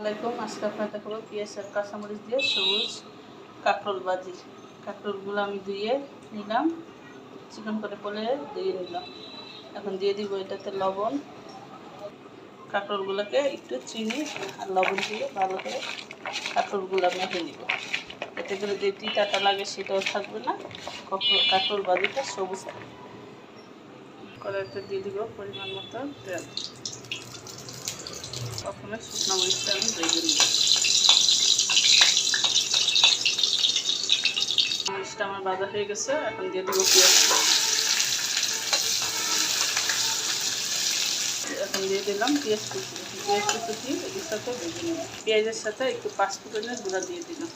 আসসালামাইকুম। আজকে আপনাদের দেখাবো পেঁয়াজ আর কাঁচামরিচ দিয়ে সবুজ কাঁকরোল ভাজি। কাঁকরোলগুলো আমি ধুয়ে নিলাম, চিকন করে পলে ধুয়ে নিলাম। এখন দিয়ে দিব এটাতে লবণ। কাঁকরোলগুলোকে একটু চিনি আর লবণ দিয়ে ভালো করে কাঁকরোলগুলো মেখে নিব। এতে করে যে তিতাটা লাগে সেটাও থাকবে না, কাঁকরোল ভাজিটা সবুজ থাকবে। কড়াইতে দিয়ে দিব পরিমাণ মতো তেল। প্রথমে শুকনো মরিচটা আমি ভেজে নিব। মরিচটা আমার ভাজা হয়ে গেছে, এখন দিয়ে দেবো পেঁয়াজ। এখন দিয়ে দিলাম পেঁয়াজ কুচি। পেঁয়াজ কুচি এর সাথে ভেজে নিলাম। পেঁয়াজের সাথে একটু পাঁচফোড়নের গুঁড়া দিয়ে দিলাম।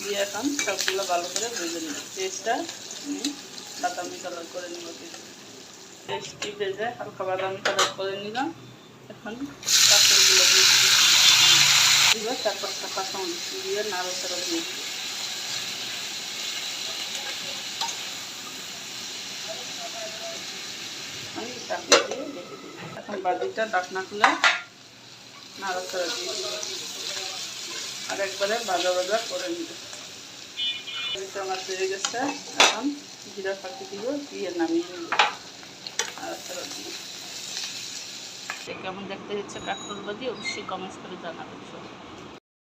দিয়ে এখন সবগুলো ভালো করে ভেজে নিলাম। পেঁয়াজটা আমি বাদামি কালার করে নিব। পেঁয়াজটি ভেজে হালকা বাদামি কালার করে নিলাম। এখন কাঁকরোলগুলো দিয়ে দিব। 4-5টা কাঁচামরিচ দিয়ে নাড়াচাড়া দিয়ে দিব। ঢাকনা দিয়ে রেখে দিই। এখন ভাজিটা ঢাকনা খুলে নাড়াচাড়া দিয়ে দিব। আর একবারে ভাজা ভাজা করে নিব। ভাজিটা আমার হয়ে গেছে। এখন জিরা পাতি দিব, দিয়ে নামিয়ে নিব। নাড়াচাড়া দিয়ে কেমন দেখতে হচ্ছে কাঁকরোল ভাজি অবশ্যই কমেন্টস করে জানাবেন।